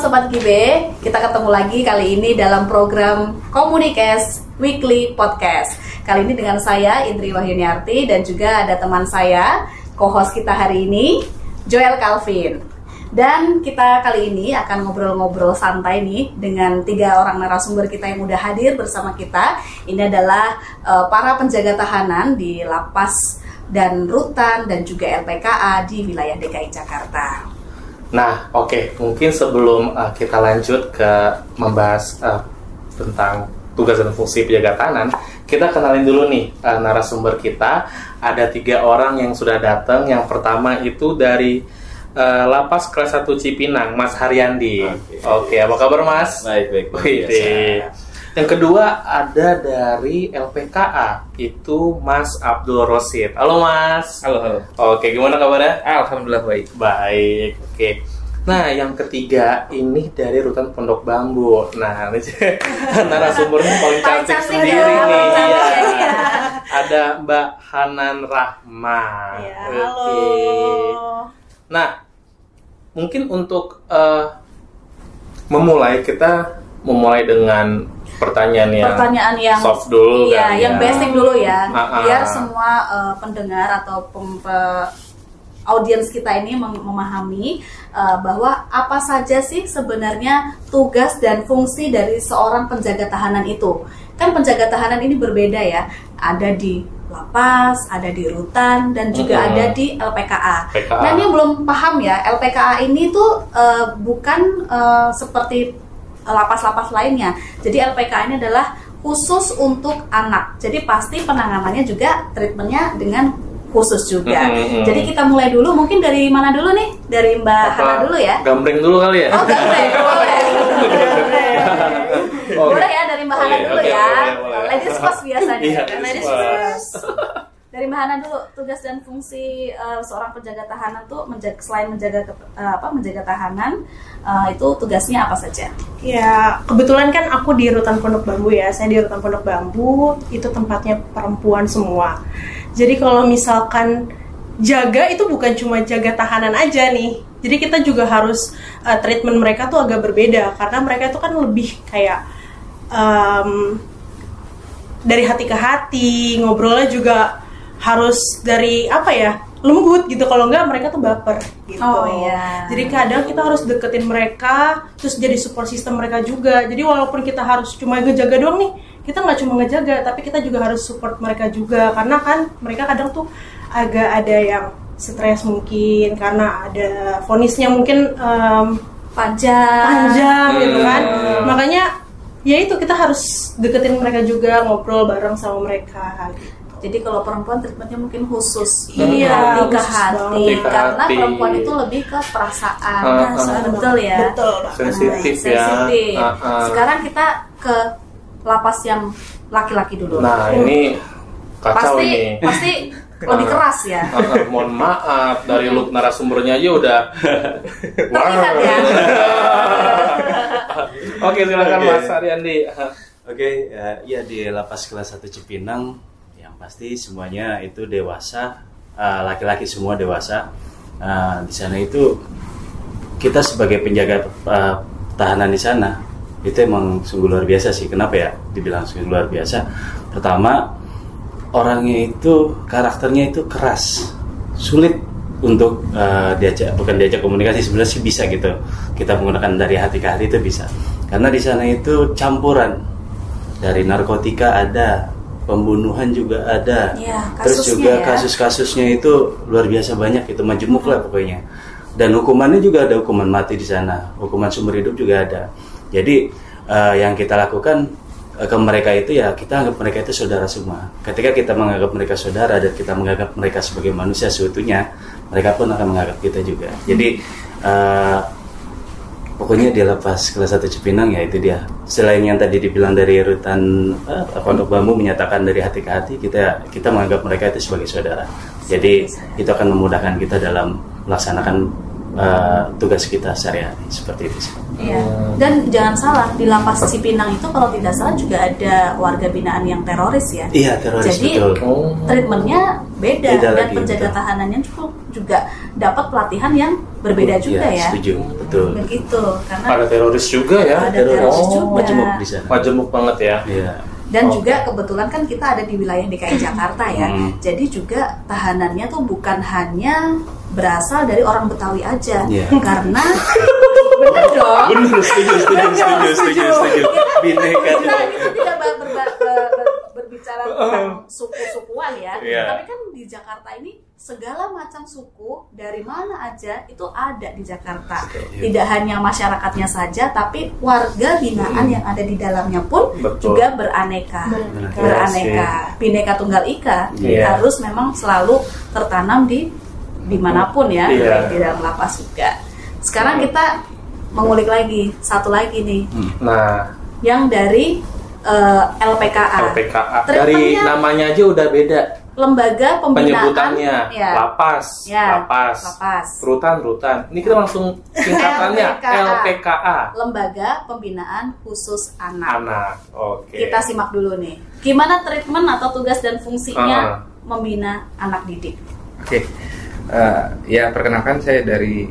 Sobat Kibe, kita ketemu lagi kali ini dalam program Komunikes Weekly Podcast. Kali ini dengan saya Indri Wahyuniarti dan juga ada teman saya, co-host kita hari ini, Joel Calvin. Dan kita kali ini akan ngobrol-ngobrol santai nih dengan 3 orang narasumber kita yang udah hadir bersama kita. Ini adalah para penjaga tahanan di lapas dan rutan dan juga LPKA di wilayah DKI Jakarta. Nah, oke. Mungkin sebelum kita lanjut ke membahas tentang tugas dan fungsi penjaga tahanan, kita kenalin dulu nih narasumber kita. Ada 3 orang yang sudah datang. Yang pertama itu dari Lapas Kelas 1 Cipinang, Mas Haryandi. Oke, apa kabar Mas? Baik. Yang kedua ada dari LPKA, itu Mas Abdul Rosid. Halo Mas. Halo. Oke, gimana kabarnya? Alhamdulillah baik. Baik, oke. Nah, yang ketiga ini dari Rutan Pondok Bambu. Nah, ini narasumbernya paling cantik sendiri nih. Ya. Ada Mbak Hanan Rahma. Ya, halo. Nah, mungkin untuk kita memulai dengan pertanyaan yang soft dulu, iya, yang basic dulu ya, biar Ah. semua pendengar atau audiens kita ini memahami bahwa apa saja sih sebenarnya tugas dan fungsi dari seorang penjaga tahanan itu. Kan penjaga tahanan ini berbeda ya, ada di lapas, ada di rutan, dan juga ada di LPKA. Nah, ini belum paham ya, LPKA ini tuh bukan seperti lapas-lapas lainnya. Jadi LPKA ini adalah khusus untuk anak. Jadi pasti penanganannya juga treatmentnya dengan khusus juga. Jadi kita mulai dulu, mungkin dari mana dulu nih? Dari Mbak Hana dulu ya? Gambreng dulu kali ya? Oh, gambreng, boleh. Boleh ya, dari Mbak Hana dulu ya. Boleh. Ladies first biasanya. Iya, Ladies first. Dari Mbak Hana dulu, tugas dan fungsi seorang penjaga tahanan tuh selain menjaga tahanan, itu tugasnya apa saja? Ya, kebetulan kan aku di Rutan Pondok Bambu ya. Saya di Rutan Pondok Bambu, itu tempatnya perempuan semua. Jadi kalau misalkan jaga itu bukan cuma jaga tahanan aja nih. Jadi kita juga harus treatment mereka tuh agak berbeda karena mereka itu kan lebih kayak dari hati ke hati, ngobrolnya juga harus dari lembut gitu, kalau enggak mereka tuh baper gitu. Oh iya. Jadi kadang kita harus deketin mereka, terus jadi support system mereka juga. Jadi walaupun kita harus cuma ngejaga doang nih, kita nggak cuma ngejaga, tapi kita juga harus support mereka juga, karena kan mereka kadang tuh agak ada yang stres mungkin karena ada vonisnya mungkin Panjang gitu kan. Makanya ya itu, kita harus deketin mereka juga, ngobrol bareng sama mereka gitu. Jadi kalau perempuan treatmentnya mungkin khusus, Iya, hati ke khusus hati, banget. karena Hati. perempuan itu lebih ke perasaan, betul ya. Betul banget. Sensitif ya. Sensitif. Sekarang kita ke lapas yang laki-laki dulu. Nah, ini kacau ini. Pasti lebih keras ya. Mohon maaf, dari look narasumbernya aja udah Terlihat ya. Oke, silakan Oke. Mas Haryandi. Oke, ya di Lapas Kelas 1 Cipinang yang pasti semuanya itu dewasa, laki-laki semua dewasa. Di sana itu kita sebagai penjaga tahanan di sana itu emang sungguh luar biasa sih. Kenapa ya dibilang sungguh luar biasa? Pertama, orangnya itu karakternya itu keras, sulit untuk diajak komunikasi. Sebenarnya sih bisa gitu, kita menggunakan dari hati ke hati itu bisa, karena di sana itu campuran dari narkotika ada, pembunuhan juga ada, Ya, terus juga kasus-kasusnya itu luar biasa banyak, itu majemuk lah pokoknya. Dan hukumannya juga ada hukuman mati di sana, hukuman seumur hidup juga ada. Jadi yang kita lakukan ke mereka itu ya, kita anggap mereka itu saudara semua. Ketika kita menganggap mereka saudara dan kita menganggap mereka sebagai manusia seutuhnya, mereka pun akan menganggap kita juga. Jadi pokoknya di Lapas Kelas 1 Cipinang ya itu dia. Selain yang tadi dibilang dari Rutan Pondok Bambu menyatakan dari hati ke hati, kita menganggap mereka itu sebagai saudara. Jadi itu akan memudahkan kita dalam melaksanakan tugas kita sehari-hari seperti itu sih. Iya. Dan jangan salah, di Lapas Cipinang itu kalau tidak salah juga ada warga binaan yang teroris ya. Iya, teroris. Jadi betul. treatmentnya beda, Beda dan lagi, penjaga betul. tahanannya juga dapat pelatihan yang berbeda juga Iya, ya. setuju, betul. Begitu, karena Ada teroris juga ya. ada teroris juga. Majemuk di sana. Majemuk banget ya. Iya. Dan Oke. juga kebetulan kan kita ada di wilayah DKI Jakarta ya. Jadi juga tahanannya tuh bukan hanya berasal dari orang Betawi aja. Iya. Karena bener dong. Benar, setuju. Bineka Kita tidak berbicara tentang suku-sukuan ya. Iya. Tapi kan di Jakarta ini segala macam suku dari mana aja itu ada di Jakarta. Tidak hanya masyarakatnya saja, tapi warga binaan yang ada di dalamnya pun Betul. juga beraneka. Beraneka. Bineka Tunggal Ika Iya. harus memang selalu tertanam di dimanapun ya, Iya. di dalam lapas juga. Sekarang kita mengulik lagi satu lagi nih, Nah, yang dari LPKA. LPKA dari Treatmentnya namanya aja udah beda. Lembaga Pembinaan Penyebutannya ya. lapas, Ya, lapas, lapas. rutan. Ini kita langsung singkatannya LPKA. Lembaga Pembinaan Khusus Anak. Anak. Oke. Kita simak dulu nih, gimana treatment atau tugas dan fungsinya membina anak didik. Oke, ya perkenalkan saya dari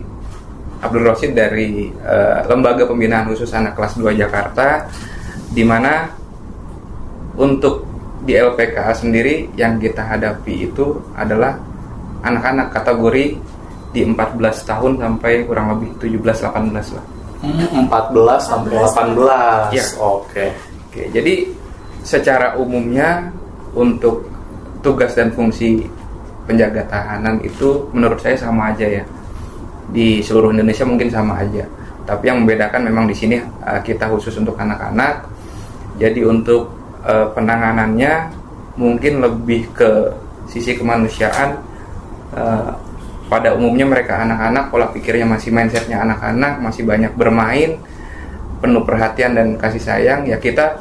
Abdul Rosid dari Lembaga Pembinaan Khusus Anak kelas 2 Jakarta, di mana untuk di LPKA sendiri yang kita hadapi itu adalah anak-anak kategori di 14 tahun sampai kurang lebih 17-18 lah. 14 sampai 18. Iya. Oke. Oke, jadi secara umumnya untuk tugas dan fungsi penjaga tahanan itu menurut saya sama aja ya. Di seluruh Indonesia mungkin sama aja. Tapi yang membedakan memang di sini kita khusus untuk anak-anak. Jadi untuk penanganannya mungkin lebih ke sisi kemanusiaan. Pada umumnya mereka anak-anak, pola pikirnya masih mindsetnya anak-anak, masih banyak bermain, penuh perhatian dan kasih sayang. Ya kita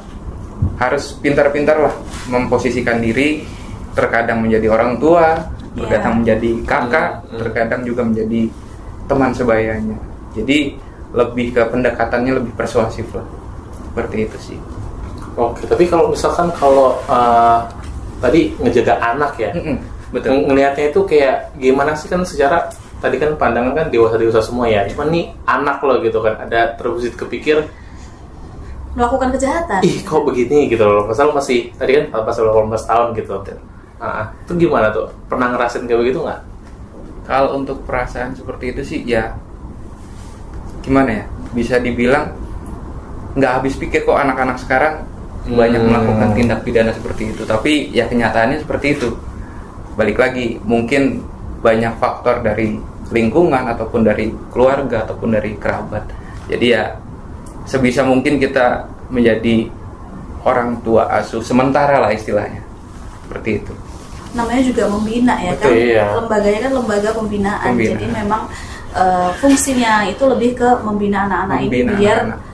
harus pintar-pintar lah memposisikan diri, terkadang menjadi orang tua, terkadang menjadi kakak, terkadang juga menjadi teman sebayanya. Jadi lebih ke pendekatannya lebih persuasif lah, seperti itu sih. Oke, tapi kalau misalkan tadi ngejaga anak ya, Betul. ngelihatnya itu kayak gimana sih, kan secara tadi kan pandangan kan dewasa semua ya, cuman nih anak loh gitu kan, ada terbesit kepikir Melakukan kejahatan. ih kok begini gitu loh, pasal masih tadi kan pasal 18 tahun gitu. Itu gimana tuh, pernah ngerasain kayak begitu nggak? Kalau untuk perasaan seperti itu sih ya gimana ya, bisa dibilang nggak habis pikir kok anak-anak sekarang banyak melakukan tindak pidana seperti itu. Tapi ya kenyataannya seperti itu. Balik lagi, mungkin banyak faktor dari lingkungan ataupun dari keluarga ataupun dari kerabat. Jadi ya sebisa mungkin kita menjadi orang tua asuh sementara lah istilahnya, seperti itu. Namanya juga membina ya. Betul, kan iya. Lembaganya kan lembaga pembinaan. Jadi memang fungsinya itu lebih ke membina anak-anak ini Membina biar anak-anak.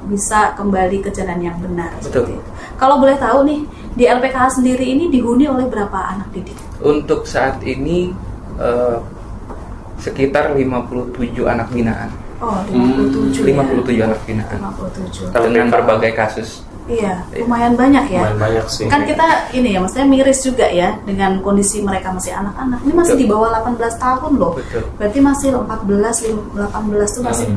Bisa kembali ke jalan yang benar. Betul. Seperti itu. Kalau boleh tahu nih, di LPKA sendiri ini dihuni oleh berapa anak didik? Untuk saat ini sekitar 57 anak binaan. Oh, 57 ya. 57 anak binaan 57. dengan berbagai kasus. Iya, lumayan banyak ya. Lumayan banyak sih. Kan kita ini ya, maksudnya miris juga ya dengan kondisi mereka masih anak-anak. Ini masih Betul. di bawah 18 tahun loh. Betul. Berarti masih 14, 18 tuh masih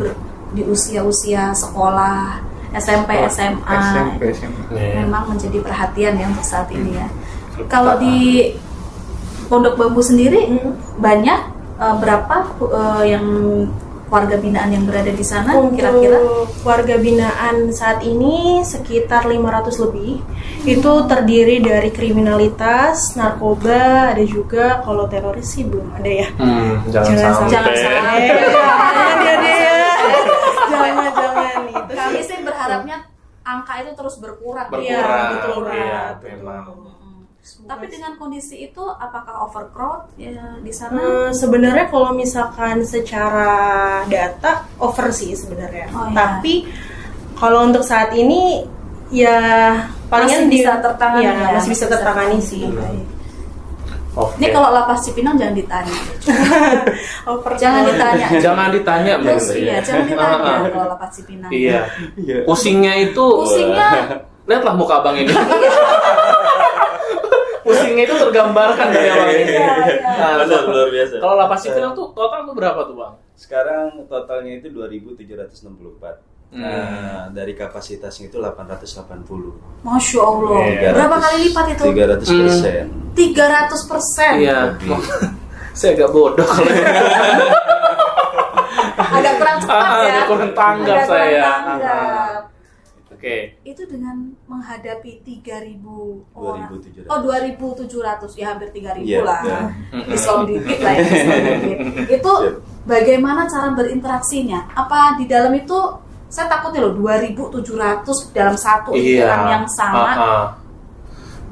di usia-usia sekolah, SMP, SMA. SMP, SMA. Iya. Memang menjadi perhatian ya untuk saat ini ya. Kalau di Pondok Bambu sendiri banyak berapa yang warga binaan yang berada di sana kira-kira? Untuk warga binaan saat ini sekitar 500 lebih. Itu terdiri dari kriminalitas, narkoba, ada juga kalau teroris sih belum ada ya. Jangan sampai. Jangan sampai. Jangan itu. Kami sih berharapnya angka itu terus berkurang. Berkurang. Iya, betul Iya, betul. memang. Tapi dengan kondisi itu apakah overcrowd ya di sana? Sebenarnya kalau misalkan secara data over sih sebenarnya. Oh, iya. Tapi kalau untuk saat ini ya palingan Masih bisa tertangani ya, ya, masih bisa tertangani sih. Oke. Ini kalau lapas Cipinang jangan ditanya. Over. Jangan ditanya. Jangan ditanya, Mbak. Terus, iya, jangan ditanya kalau lapas Cipinang. Iya. Pusingnya itu. Pusingnya. Lihatlah muka abang ini. Pusingnya itu tergambarkan dari awal ini. Iya. Nah, Benar, luar biasa. Kalau lapas Cipinang tuh total tuh berapa tuh, Bang? Sekarang totalnya itu 2.764. Nah, dari kapasitasnya itu 880. Masya Allah. Iya. Berapa kali lipat itu? 300%. 300%. Iya. Saya agak bodoh kalau Agak kurang cepat ya. agak kurang tanggap Agak kurang saya. tanggap. Oke. Itu dengan menghadapi 3.000 orang. 2.700. Oh, 2.700 ya, hampir 3.000 Iya, lah. iya. Diskon dikit lah ya, diskon dikit. Itu bagaimana cara berinteraksinya? Apa di dalam itu saya takutnya loh 2.700 dalam satu lingkaran yang sama.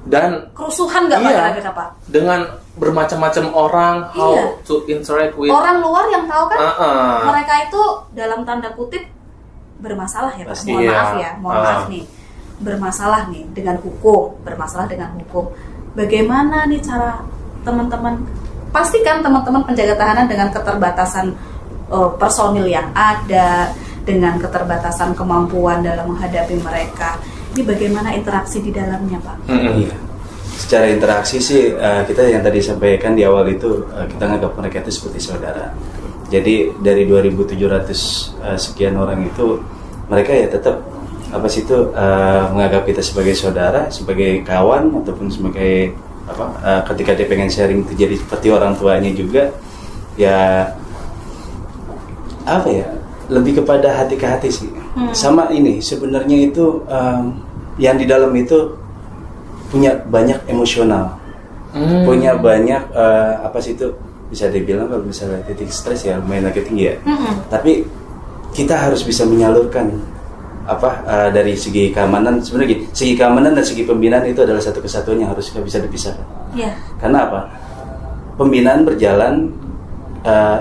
Dan Kerusuhan nggak Iya. kira-kira Pak? dengan bermacam-macam orang, how Iya. to interact with Orang luar yang tahu kan Uh-uh. mereka itu dalam tanda kutip bermasalah ya Pak. Pasti. Mohon Iya. maaf ya, mohon maaf nih. Bermasalah nih dengan hukum, bermasalah dengan hukum. Bagaimana nih cara teman-teman pastikan teman-teman penjaga tahanan dengan keterbatasan personil yang ada, dengan keterbatasan kemampuan dalam menghadapi mereka. Ini bagaimana interaksi di dalamnya, Pak? Iya. Secara interaksi sih kita yang tadi sampaikan di awal itu kita nganggap mereka itu seperti saudara. Jadi dari 2.700 sekian orang itu mereka ya tetap apa sih itu menganggap kita sebagai saudara, sebagai kawan ataupun sebagai apa ketika dia pengen sharing itu jadi seperti orang tuanya juga ya apa ya lebih kepada hati ke hati sih. Sama ini sebenarnya itu yang di dalam itu punya banyak emosional, punya banyak apa sih itu bisa dibilang kalau misalnya titik stres ya lumayan agak tinggi ya. Tapi kita harus bisa menyalurkan apa dari segi keamanan sebenarnya gini, segi keamanan dan segi pembinaan itu adalah satu kesatuan yang harus bisa dipisahkan. Iya. Karena apa? Pembinaan berjalan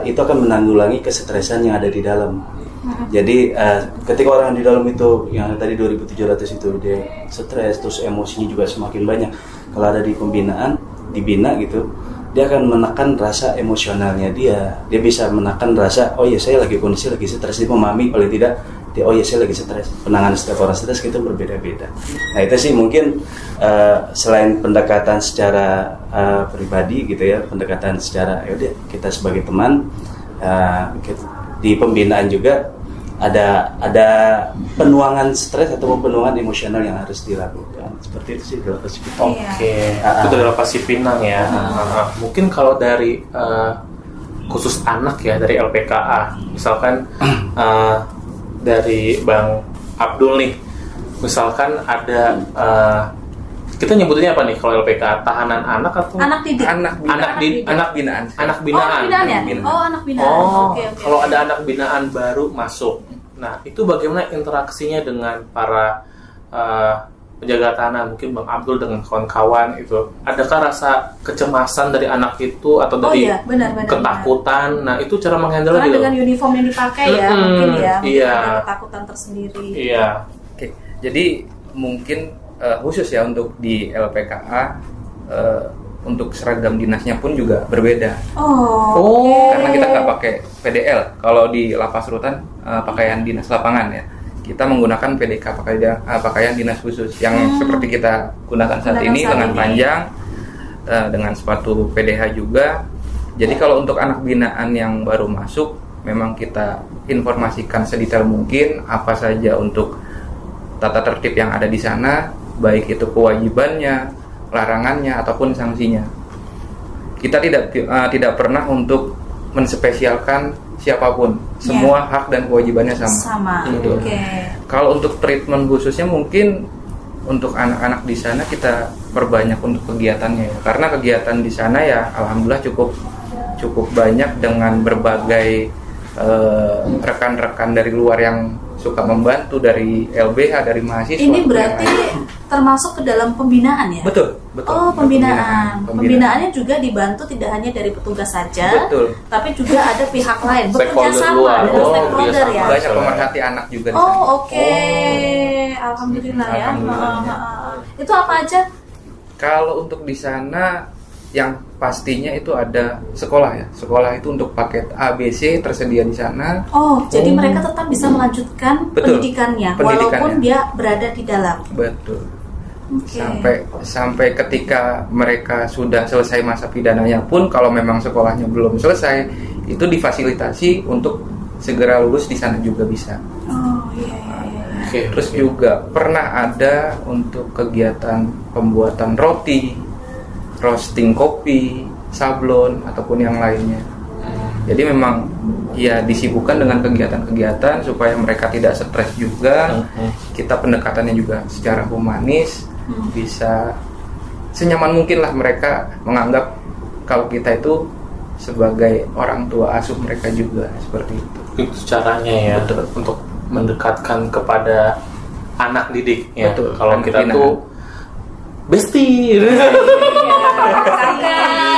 itu akan menanggulangi kesetresan yang ada di dalam. Jadi ketika orang di dalam itu yang tadi 2.700 itu dia stres terus emosinya juga semakin banyak. Kalau ada di pembinaan, dibina gitu, dia akan menekan rasa emosionalnya dia. Dia bisa menekan rasa oh ya saya lagi kondisi lagi stres, dia memahami paling tidak dia oh ya saya lagi stres. Penanganan setiap orang stres itu berbeda-beda. Nah itu sih mungkin selain pendekatan secara pribadi gitu ya, pendekatan secara yaudah kita sebagai teman di pembinaan juga ada penuangan stres atau penuangan emosional yang harus dilakukan. Seperti itu sih dalam kasus kita. Oke, itu dari lapas Cipinang ya. Mungkin kalau dari khusus anak ya dari LPKA, misalkan dari Bang Abdul nih, misalkan ada kita nyebutnya apa nih kalau LPKA, tahanan anak atau Anak didik. anak binaan. Oh, anak binaan ya? Oh, anak binaan. Oh, Oke. kalau ada anak binaan baru masuk, nah itu bagaimana interaksinya dengan para penjaga tahanan, mungkin Bang Abdul dengan kawan-kawan itu, adakah rasa kecemasan dari anak itu atau dari benar, ketakutan? Nah itu cara menghandle Karena gitu. dengan uniform yang dipakai ya, mungkin ya, mungkin iya. ada ketakutan tersendiri. Iya. Oke, jadi mungkin khusus ya untuk di LPKA untuk seragam dinasnya pun juga berbeda. Oh. Karena kita nggak pakai PDL. Kalau di lapas rutan pakaian dinas lapangan ya. Kita menggunakan PDK pakaian dinas khusus yang seperti kita gunakan saat ini dengan panjang dengan sepatu PDH juga. Jadi kalau untuk anak binaan yang baru masuk memang kita informasikan sedetail mungkin apa saja untuk tata tertib yang ada di sana, baik itu kewajibannya, larangannya ataupun sanksinya. Kita tidak pernah untuk menspesialkan siapapun, semua hak dan kewajibannya sama. Sama. Oke. Kalau untuk treatment khususnya mungkin untuk anak-anak di sana kita perbanyak untuk kegiatannya ya. Karena kegiatan di sana ya alhamdulillah cukup banyak dengan berbagai rekan-rekan dari luar yang suka membantu dari LBH, dari mahasiswa. Ini berarti termasuk ke dalam pembinaan ya? Betul. Oh, pembinaan. Pembinaannya juga dibantu tidak hanya dari petugas saja, Betul. tapi juga ada pihak lain bekerja Stakeholder sama luar. dengan Oh, stakeholder ya. Banyak pemerhati anak juga di sana. Oh, oke. Alhamdulillah ya. Alhamdulillah. Itu apa aja? Kalau untuk di sana yang pastinya itu ada sekolah ya. Sekolah itu untuk paket ABC tersedia di sana. Oh, jadi mereka tetap bisa melanjutkan Betul. pendidikannya Pendidikannya. walaupun dia berada di dalam. Betul. Oke. Sampai ketika mereka sudah selesai masa pidananya pun, kalau memang sekolahnya belum selesai, itu difasilitasi untuk segera lulus di sana juga bisa. Oh, iya. Oke. Terus juga pernah ada untuk kegiatan pembuatan roti, roasting kopi, sablon ataupun yang lainnya. Jadi memang ya disibukkan dengan kegiatan-kegiatan supaya mereka tidak stres juga. Kita pendekatannya juga secara humanis, bisa senyaman mungkin lah mereka menganggap kalau kita itu sebagai orang tua asuh mereka juga, seperti itu. Itu caranya ya. Betul. Untuk mendekatkan kepada anak didik ya. Betul. Kalau Anak kita binaan. tuh bestie,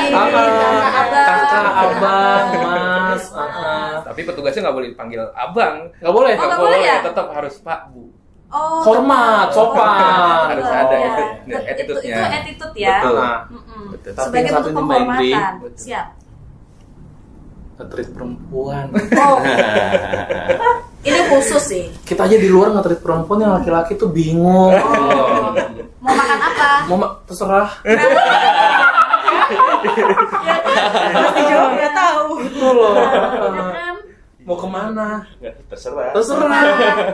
kakak, abang, mas. Tapi petugasnya nggak boleh dipanggil abang, Nggak boleh. Oh, nggak boleh ya? tetap harus Pak Bu. Oh, Hormat, sopan. Harus ada ya. attitude-nya. Itu attitude ya. Betul. Betul. Tapi Sebagai yang satu bentuk ini Mbak Indri, penghormatan. Siap. nge-treat perempuan. Oh. Ini khusus sih. Kita aja di luar nge-treat perempuan, yang laki-laki tuh bingung. Oh. Mau makan apa? Terserah. Pasti jawab nggak tahu. Itu loh. Ya kan? Mau kemana? Terserah. Terserah.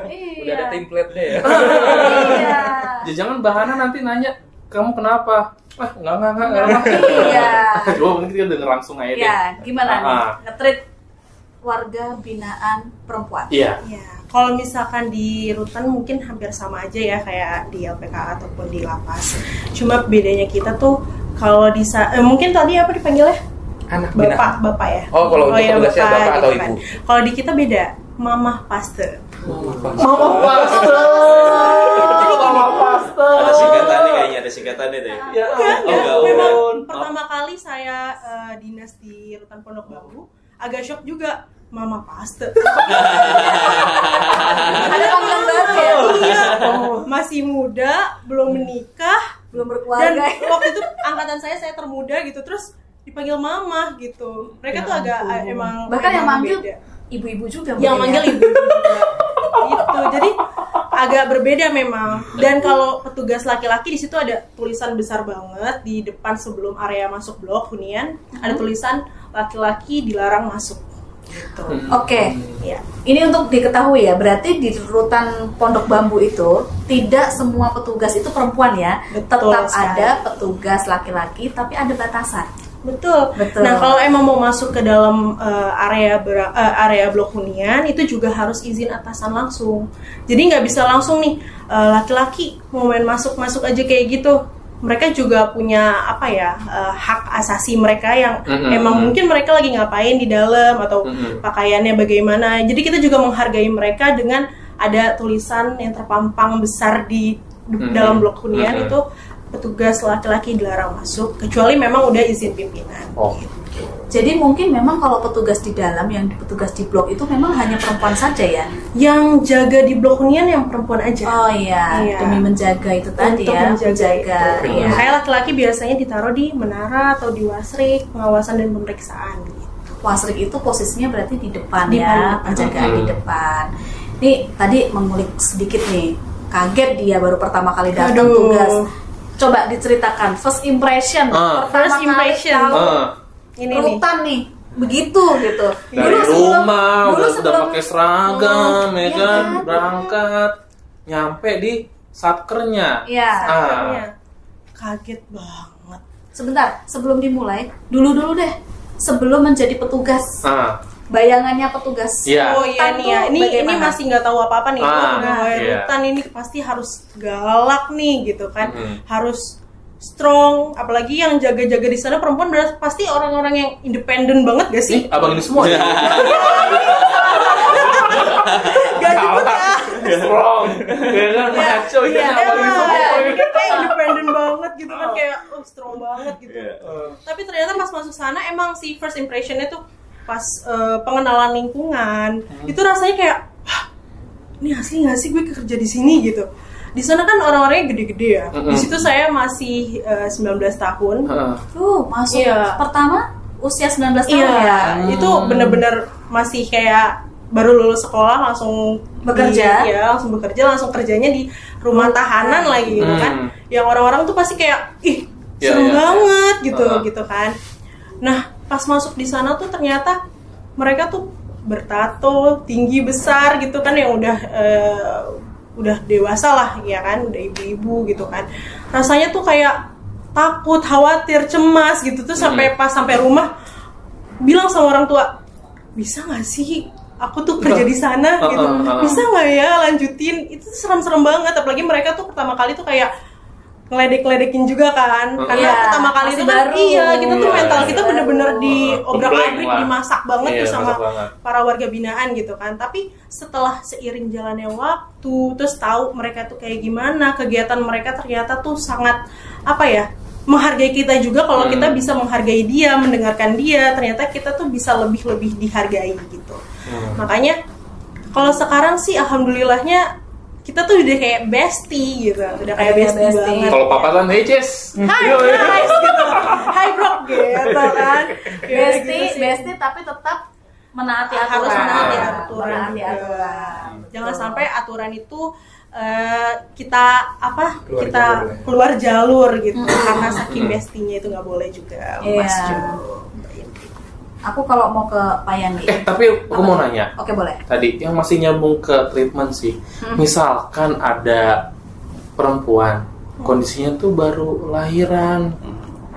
Iya. Udah ada template-nya ya. Iya. Ya, jangan Bahana nanti nanya, kamu kenapa? Enggak. Iya. Coba mungkin kita denger langsung aja deh. Ya, gimana nih Ah. nge-treat warga binaan perempuan? Iya. Ya, kalau misalkan di rutan mungkin hampir sama aja ya kayak di LPK ataupun di lapas. Cuma bedanya kita tuh kalau mungkin tadi apa dipanggilnya? Anak binaan. Bapak ya. Oh, kalau untuk ya, petugasnya bapak atau kan. ibu? Kalau di kita beda, mamah paste. Mama Paste. Ada singkatannya kayaknya, ada singkatannya deh. Ya, enggak. Memang pertama kali saya dinas di rutan Pondok Bambu agak shock juga, mama paste. Ada panggilan baru ya? Iya, masih muda, belum menikah, Belum dan berkeluarga. waktu itu angkatan saya termuda gitu, terus dipanggil mama gitu. Mereka tuh agak emang Bahkan yang emang manggil beda. ibu-ibu juga Yang mungkin manggil ya? ibu juga gitu. Jadi agak berbeda memang. Dan kalau petugas laki-laki di situ ada tulisan besar banget di depan sebelum area masuk blok hunian, ada tulisan laki-laki dilarang masuk gitu. Oke. Ya. Ini untuk diketahui ya, berarti di rutan Pondok Bambu itu tidak semua petugas itu perempuan ya. Betul Tetap sekali. ada petugas laki-laki, tapi ada batasan. Betul. Betul. Nah, kalau emang mau masuk ke dalam area blok hunian itu juga harus izin atasan langsung. Jadi nggak bisa langsung nih laki-laki mau main masuk aja kayak gitu. Mereka juga punya hak asasi mereka yang emang mungkin mereka lagi ngapain di dalam atau pakaiannya bagaimana. Jadi kita juga menghargai mereka dengan ada tulisan yang terpampang besar di dalam blok hunian itu petugas laki-laki dilarang masuk kecuali memang udah izin pimpinan. Oh. Jadi mungkin memang kalau petugas di dalam, yang petugas di blok itu memang hanya perempuan saja ya? Yang jaga di blok hunian yang perempuan aja. Oh iya, Iya. demi menjaga itu tadi Untuk ya, menjaga itu. Iya. Kayak laki-laki biasanya ditaruh di menara atau di wasrik, pengawasan dan pemeriksaan gitu. Wasrik itu posisinya berarti di depan Di ya, depan. penjagaan di depan. Nih tadi mengulik sedikit nih, kaget dia baru pertama kali datang Aduh. tugas. Coba diceritakan first impression, pertama First kali impression. tahu Ini nih. rutan nih, begitu gitu. Dari rumah udah pakai seragam, ya Iya kan, kan? berangkat, nyampe di satkernya. Iya. Akhirnya kaget banget. Sebentar, sebelum dimulai, dulu deh, sebelum menjadi petugas, bayangannya petugas. Iya. Oh iya Rutan nih ya, tuh ini bagaimana? masih nggak tahu apa-apa nih. Pegawai iya. rutan ini pasti harus galak nih gitu kan, harus strong. Apalagi yang jaga-jaga di sana perempuan pasti orang-orang yang independen banget gak sih? Nih, abang ini semua. Ya? Gak nyebut ya. Strong. Ya kan, maco ini Iya. abang ini semua. Dia kayak independen banget gitu kan, kayak strong banget gitu. Tapi ternyata pas masuk sana emang si first impressionnya tuh pas pengenalan lingkungan itu rasanya kayak, wah, ini asli nggak sih gue kerja di sini gitu. di sana kan orang-orangnya gede-gede ya. Di situ saya masih 19 tahun. Masuk Iya. pertama usia 19 tahun Iya, ya. itu bener-bener masih kayak baru lulus sekolah langsung Bekerja. langsung bekerja, langsung kerjanya di rumah tahanan lagi gitu kan. Yang orang-orang tuh pasti kayak ih seru banget gitu kan. Nah, pas masuk di sana tuh ternyata mereka tuh bertato, tinggi besar gitu kan, yang udah dewasa lah ya kan, udah ibu-ibu gitu kan. Rasanya tuh kayak takut, khawatir, cemas gitu tuh sampai pas sampai rumah bilang sama orang tua, bisa nggak sih aku tuh kerja di sana gitu, bisa nggak ya lanjutin? Itu serem-serem banget, apalagi mereka tuh pertama kali tuh kayak ngeledek-ledekin juga kan, karena Iya, pertama kali itu kan baru. kita tuh mental kita Baru. bener-bener diobrak-abrik, Lah. dimasak banget Iya, tuh sama masak banget. para warga binaan gitu kan. Tapi setelah seiring jalannya waktu, terus tahu mereka tuh kayak gimana, kegiatan mereka ternyata tuh sangat apa ya, menghargai kita juga. Kalau kita bisa menghargai dia, mendengarkan dia, ternyata kita tuh bisa lebih-lebih dihargai gitu. Makanya kalau sekarang sih alhamdulillahnya kita tuh udah kayak bestie gitu, udah kayak bestie banget. Kalau papasan, hey Jess. Hai guys gitu, hai bro gitu kan. Bestie tapi tetap menaati aturan. Harus menaati aturan. Menaati juga. aturan. Jangan sampai aturan itu kita Keluar keluar jalur gitu, karena saking bestinya itu nggak boleh juga. Iya. Mas Jo. Aku kalau mau ke Pak Yani. Tapi aku mau nanya. Oke, boleh. Tadi yang masih nyambung ke treatment sih. Misalkan ada perempuan kondisinya tuh baru lahiran.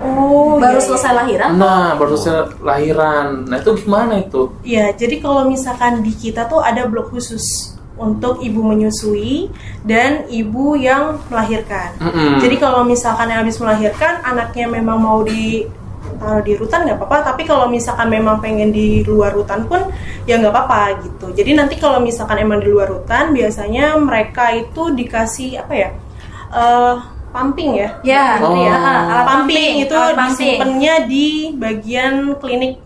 Oh, Baru iya, selesai lahiran. Nah, baru selesai lahiran. Nah, itu gimana itu? iya. Jadi kalau misalkan di kita tuh ada blok khusus untuk ibu menyusui dan ibu yang melahirkan. Jadi kalau misalkan yang habis melahirkan anaknya memang mau taruh di rutan nggak apa-apa, tapi kalau misalkan memang pengen di luar rutan pun ya nggak apa-apa gitu. Jadi nanti kalau misalkan emang di luar rutan, biasanya mereka itu dikasih apa ya, pumping ya, Ya, Oh. iya, alat pumping itu alat pumping. disimpannya di bagian klinik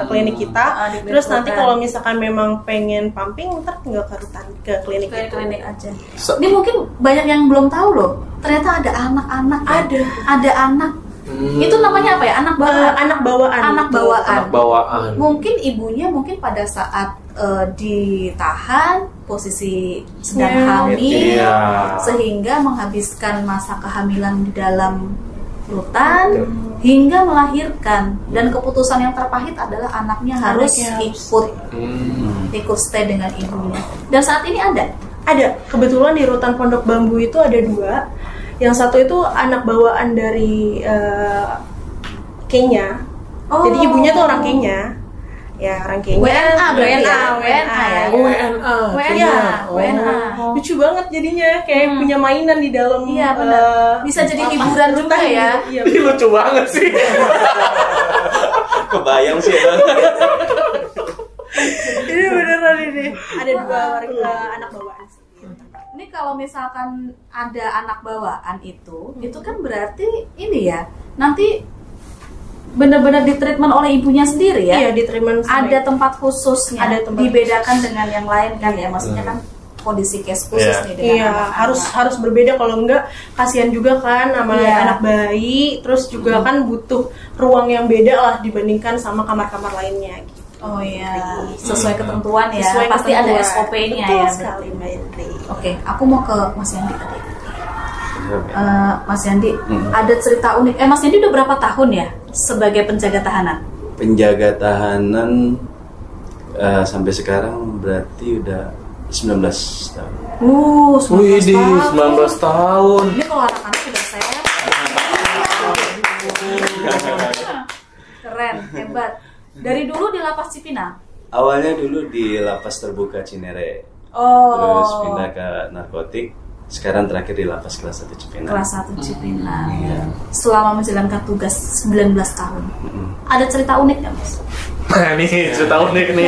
klinik kita. Di Terus nanti rutan. kalau misalkan memang pengen pumping, ntar tinggal ke rutan, ke klinik itu. Klinik aja. Ini mungkin banyak yang belum tahu loh. Ternyata ada anak-anak. ya. Ada anak. Itu namanya apa ya? Anak bawaan. Anak bawaan. Anak bawaan. Anak bawaan. Mungkin ibunya pada saat ditahan, posisi sedang hamil, Iya. sehingga menghabiskan masa kehamilan di dalam rutan hingga melahirkan. Dan keputusan yang terpahit adalah anaknya harus ikut stay dengan ibunya. Dan saat ini Ada, kebetulan di rutan Pondok Bambu itu ada 2. Yang satu itu anak bawaan dari Kenya. Oh. Jadi ibunya tuh orang Kenya. Ya, orang Kenya. WNA berarti ya? WNA ya. WNA. Lucu banget jadinya, kayak punya mainan di dalam. Iya, benar. Bisa jadi hiburan juga ya. Iya, Ih, lucu banget sih. Kebayang sih ya. ini beneran ini. Ada 2 anak bawaan sih. Ini kalau misalkan ada anak bawaan itu kan berarti ini ya, nanti benar-benar ditreatment oleh ibunya sendiri ya. Iya, diterima Ada tempat khususnya, Ada tempat dibedakan dengan yang lain kan ya, maksudnya kan kondisi case khusus Iya. nih dengan Iya, anak-anak. harus berbeda, kalau enggak kasihan juga kan sama Iya. anak bayi, terus juga kan butuh ruang yang beda lah dibandingkan sama kamar-kamar lainnya gitu. Oh iya, sesuai ketentuan ya. Sesuai Pasti ada ketentuan. SOP-nya Betul ya. sekali, Mbak Indri. Oke, aku mau ke Mas Yandi tadi. Mas Yandi, ada cerita unik. Mas Yandi udah berapa tahun ya sebagai penjaga tahanan? Penjaga tahanan sampai sekarang berarti udah 19 tahun. 19 tahun. 19 tahun. Ini kalau anak-anak sudah sehat. Keren, hebat. Dari dulu di Lapas Cipinang. Awalnya dulu di lapas terbuka Cinere, Oh. terus pindah ke narkotik. Sekarang terakhir di lapas kelas 1 Cipinang. Kelas 1 Cipinang. Iya. Selama menjalankan tugas 19 tahun. Ada cerita unik nggak, Mas? Nah, nih cerita unik nih.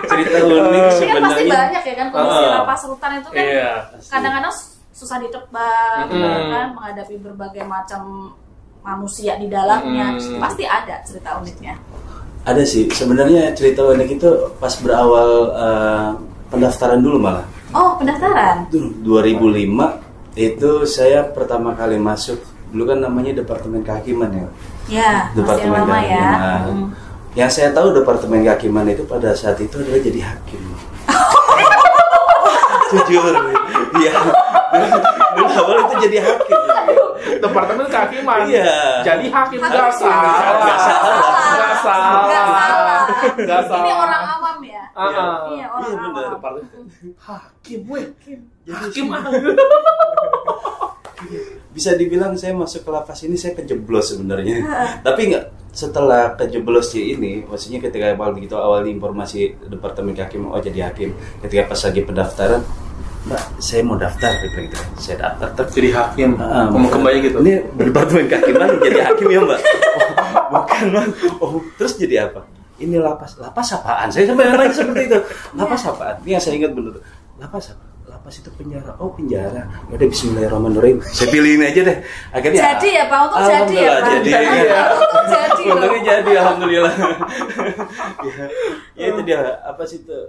Cerita unik Ini kan pasti sebenarnya. banyak ya kan kondisi lapas rutan itu kan. Iya. Kadang-kadang susah ditebak, kan menghadapi berbagai macam manusia di dalamnya. Pasti ada cerita uniknya. Ada sih, sebenarnya cerita unik itu pas berawal pendaftaran dulu malah. Oh, pendaftaran. 2005 itu saya pertama kali masuk. Dulu kan namanya Departemen Kehakiman ya. Ya, masih lama ya. Yang saya tahu Departemen Kehakiman itu pada saat itu adalah jadi hakim. Jujur, iya. Dulu awal itu jadi hakim. Departemen Kehakiman. Iya. Jadi hakim Hakim. nggak salah. Nggak salah. Nggak salah. Nggak salah. Ini orang awam ya. Iya, orang Iya, benar. awam. Hakim, weh. Jadi Hakim. bisa dibilang saya masuk ke lapas ini saya kejeblos sebenarnya. Tapi nggak, setelah kejeblos ini, maksudnya ketika awal informasi Departemen Kehakiman, oh jadi hakim. Ketika pas lagi pendaftaran, Mbak, saya mau daftar gitu. Saya daftar Jadi hakim. Ngomong kembali gitu. Ini Departemen Kehakiman jadi hakim ya, Mbak? Oh, bukan, Mbak. Oh, terus jadi apa? Ini lapas. Lapas apaan? Saya sampai nanya seperti itu. Lapas apaan? Ini yang saya ingat benar. Lapas apa? Lapas itu penjara. Oh, penjara. Ya udah, bismillahirrahmanirrahim. Saya pilih ini aja deh. Akhirnya Jadi ya Pak, untuk jadi ya Pak. Jadi Untuk jadi loh. untungnya jadi, alhamdulillah. Ya itu dia, apa sih itu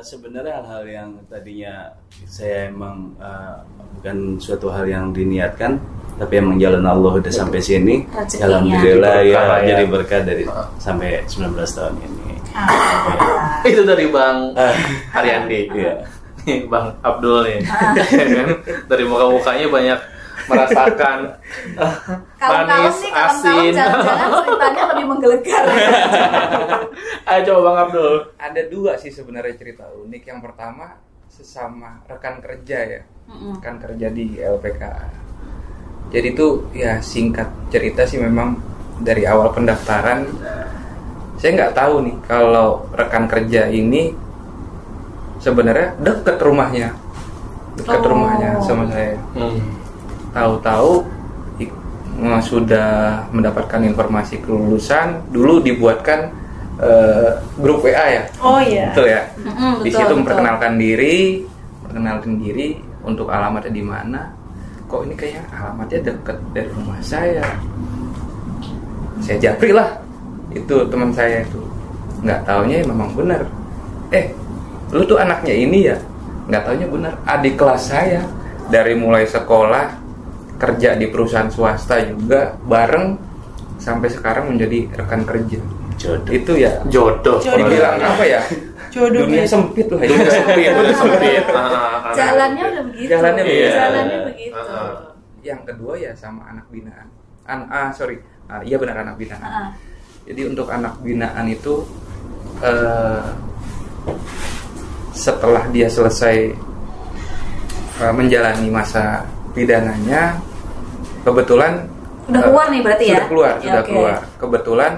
sebenarnya hal-hal yang tadinya saya emang bukan suatu hal yang diniatkan, tapi emang jalan Allah udah sampai sini. Rezekinya. Alhamdulillah Jadi ya, berkah ya. jadi berkah dari sampai 19 tahun ini. Itu dari Bang Ariandi. Iya. Nih, Bang Abdul nih. Ya kan? Dari muka-mukanya banyak merasakan Kalem-kalem manis, nih, asin. jangan-jangan ceritanya lebih menggelegar. Ayo coba Bang Abdul. Ada dua sih sebenarnya cerita unik. Yang pertama sesama rekan kerja ya, rekan kerja di LPKA. Jadi itu ya singkat cerita sih, memang dari awal pendaftaran saya nggak tahu nih kalau rekan kerja ini sebenarnya dekat rumahnya sama saya. Tahu-tahu sudah mendapatkan informasi kelulusan, dulu dibuatkan grup WA ya. Oh iya. Betul ya. Di situ betul. memperkenalkan diri untuk alamatnya di mana. Kok ini kayaknya alamatnya dekat dari rumah saya. Saya japri lah. Itu teman saya itu. Nggak taunya memang benar. Lu tuh anaknya ini ya? Nggak taunya benar. Adik kelas saya. Dari mulai sekolah, kerja di perusahaan swasta juga bareng, sampai sekarang menjadi rekan kerja. Jodoh. Itu ya Jodoh. dibilang apa ya? Jodoh Dunia ya. sempit lah. Dunia sempit, dunia sempit. Jalannya udah begitu. Jalannya begitu. Jalannya begitu. Yang kedua ya sama anak binaan. Iya benar, anak binaan. Jadi untuk anak binaan itu setelah dia selesai menjalani masa pidananya, kebetulan Udah keluar nih berarti ya? Sudah oke. keluar. Kebetulan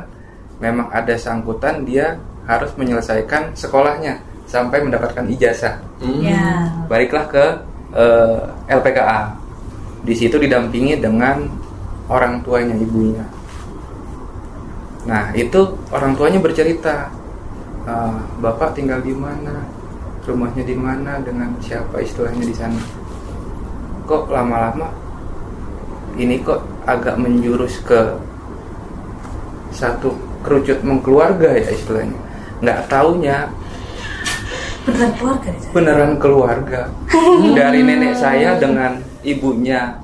memang ada sangkutan, dia harus menyelesaikan sekolahnya sampai mendapatkan ijazah. Ya. Baliklah ke LPKA. Di situ didampingi dengan orang tuanya, ibunya. Nah, itu orang tuanya bercerita, Bapak tinggal di mana, rumahnya di mana, dengan siapa istilahnya di sana. Kok lama-lama ini kok agak menjurus ke satu kerucut mengkeluarga ya istilahnya. Nggak taunya Beneran keluarga nih. beneran keluarga. Dari nenek saya dengan ibunya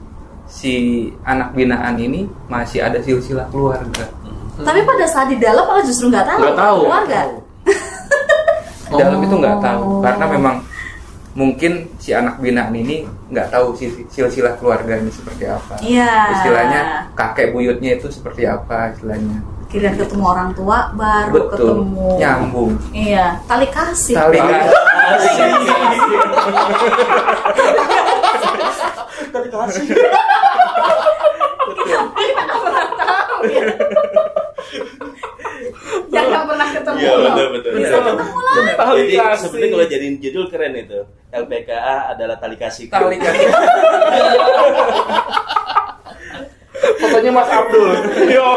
si anak binaan ini masih ada silsilah keluarga. Tapi pada saat di dalam malah justru nggak tahu. Nggak tahu. Keluarga. Di dalam itu nggak tahu, karena memang mungkin si anak binaan ini nggak tahu silsilah keluarganya seperti apa. Iya. Istilahnya kakek buyutnya itu seperti apa istilahnya. Kira ketemu orang tua baru Betul, ketemu. nyambung. Iya, tali kasih. Tali kasih. Tali kasih. Yang nggak pernah ketemu. Iya, betul. Bisa ketemu lagi. Tali Jadi kasih. sebenarnya kalau jadiin judul keren itu. LPKA adalah tali kasih. Tali kasih. Fotonya Mas Abdul. Yo.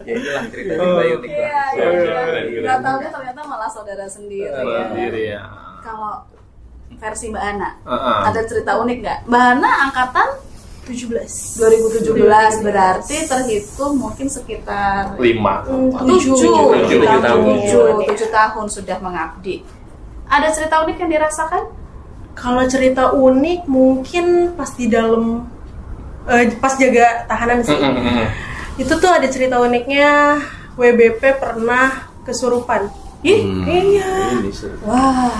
Ya itulah ceritanya Mbak Yunik lah. Iya. Keren. Nggak tahunya ternyata malah saudara sendiri. ya. Sendiri ya. Kalau versi Mbak Ana, Heeh. ada cerita unik nggak? Mbak Ana angkatan 17. 2017 berarti terhitung mungkin sekitar 5. 7 tahun. 7 tahun sudah mengabdi. Ada cerita unik yang dirasakan? Kalau cerita unik mungkin pas di dalam pas jaga tahanan sih. Itu tuh ada cerita uniknya, WBP pernah kesurupan. Iya. Wah.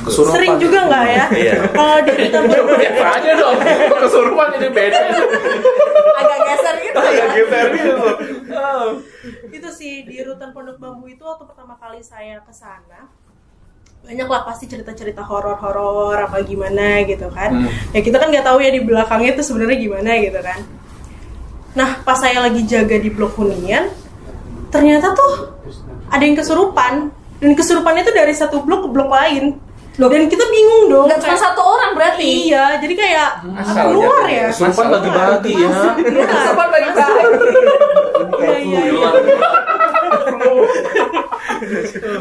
Kesurupan. Sering juga nggak ya? Kalau di rutan Biasa aja dong. Kesurupan jadi beda. Agak geser gitu ya. Agak geser gitu. itu sih di rutan Pondok Bambu itu waktu pertama kali saya ke sana, banyak lah pasti cerita-cerita horor-horor apa gimana gitu kan. Ya kita kan nggak tahu ya di belakangnya itu sebenarnya gimana gitu kan. Nah pas saya lagi jaga di blok hunian, ternyata tuh ada yang kesurupan, dan kesurupannya itu dari satu blok ke blok lain. Dan kita bingung dong. Nggak cuma satu orang berarti? Iya, jadi kayak keluar ya. Kesurupan bagi-bagi ya. Kesurupan bagi-bagi. Iya.